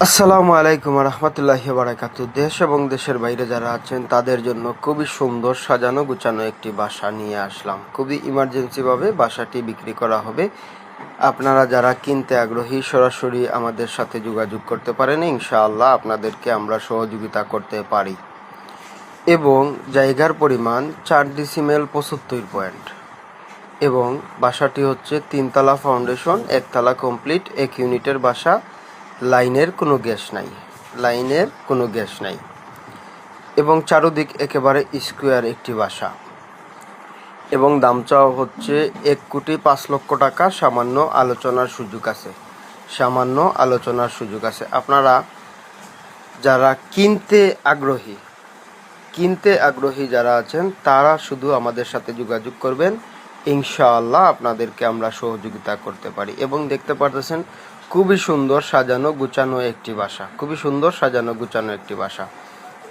আসসালামু আলাইকুম রহমতুল্লাহি বারাকাতু। দেশ এবং দেশের বাইরে যারা আছেন তাদের জন্য খুবই সুন্দর সাজানো গুছানো একটি বাসা নিয়ে আসলাম। খুবই ইমার্জেন্সিভাবে বাসাটি বিক্রি করা হবে। আপনারা যারা কিনতে আগ্রহী সরাসরি আমাদের সাথে যোগাযোগ করতে পারেন, ইনশাআল্লাহ আপনাদেরকে আমরা সহযোগিতা করতে পারি। এবং জায়গার পরিমাণ 4 ডিসিমেল 75 পয়েন্ট এবং বাসাটি হচ্ছে 3তলা ফাউন্ডেশন, 1তলা কমপ্লিট, 1 ইউনিটের বাসা। লাইনের কোনো গ্যাস নাই এবং চারদিক একেবারে স্কোয়ার একটি বাসা এবং দাম চাওয়া হচ্ছে 1,05,00,000 টাকা। সামান্য আলোচনার সুযোগ আছে। আপনারা যারা কিনতে আগ্রহী যারা আছেন তারা শুধু আমাদের সাথে যোগাযোগ করবেন, ইনশাআল্লাহ আপনাদেরকে আমরা সহযোগিতা করতে পারি। এবং দেখতে পারতেছেন খুবই সুন্দর সাজানো গুছানো একটি বাসা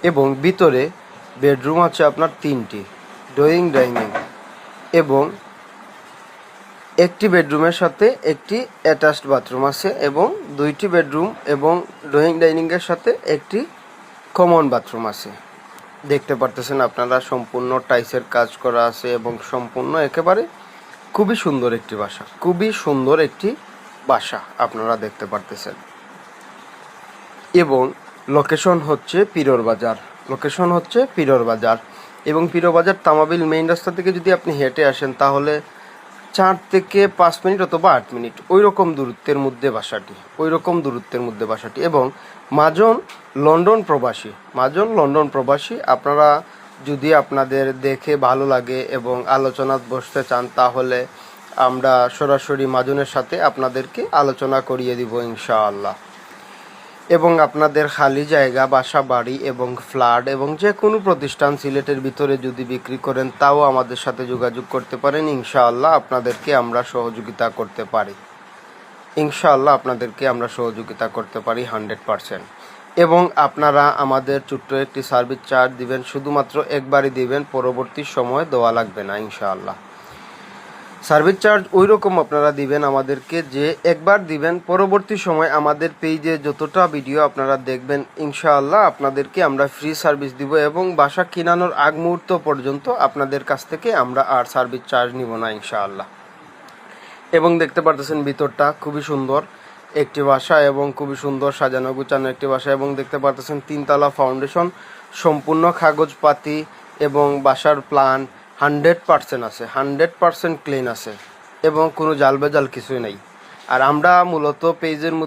এবং ভিতরে বেডরুম আছে আপনার 3টি, ড্রয়িং ডাইনিং এবং একটি বেডরুমের সাথে একটি অ্যাটাচড বাথরুম আছে এবং 2টি বেডরুম এবং ড্রয়িং ডাইনিংয়ের সাথে একটি কমন বাথরুম আছে। দেখতে পারতেছেন আপনারা সম্পূর্ণ টাইলসের কাজ করা আছে এবং সম্পূর্ণ একেবারে খুবই সুন্দর একটি বাসা আপনারা দেখতে পারতেছেন। এবং লোকেশন হচ্ছে পীরর বাজার এবং পীরর বাজার তামাবিল মেইন রাস্তা থেকে যদি আপনি হেঁটে আসেন তাহলে 4 থেকে 5 মিনিট অথবা 8 মিনিট ওই রকম দূরত্বের মধ্যে বাসাটি এবং মাজন লন্ডন প্রবাসী। আপনারা যদি আপনাদের দেখে ভালো লাগে এবং আলোচনা বসতে চান তাহলে আমরা সরাসরি মাজনের সাথে আপনাদেরকে আলোচনা করিয়ে দিব ইনশাআল্লাহ। এবং আপনাদের খালি জায়গা, বাসা বাড়ি এবং ফ্ল্যাট এবং যে কোনো প্রতিষ্ঠান সিলেটের ভিতরে যদি বিক্রি করেন তাও আমাদের সাথে যোগাযোগ করতে পারেন, ইনশাআল্লাহ আপনাদেরকে আমরা সহযোগিতা করতে পারি 100%। এবং আপনারা আমাদের ছোট্ট একটি সার্ভিস চার্জ দিবেন, শুধুমাত্র একবারই দিবেন, পরবর্তী সময় দেওয়া লাগবে না ইনশাআল্লাহ। সার্ভিস চার্জ ওই রকম আপনারা দিবেন আমাদেরকে যে একবার দিবেন, পরবর্তী সময় আমাদের পেজে যতটা ভিডিও আপনারা দেখবেন ইনশাআল্লাহ আপনাদেরকে আমরা ফ্রি সার্ভিস দিব এবং বাসা কিনানোর আগ মুহূর্ত পর্যন্ত আপনাদের কাছ থেকে আমরা আর সার্ভিস চার্জ নিব না ইনশাআল্লাহ। এবং দেখতে পারতেছেন ভিতরটা খুবই সুন্দর একটি বাসা এবং খুবই সুন্দর সাজানো গুছানো একটি বাসা এবং দেখতে পারতেছেন 3তলা ফাউন্ডেশন, সম্পূর্ণ কাগজপাতি এবং বাসার প্ল্যান 100% ক্লিন আছে এবং কোনো জালবেজাল কিছুই নেই। আর আমরা মূলত পেজের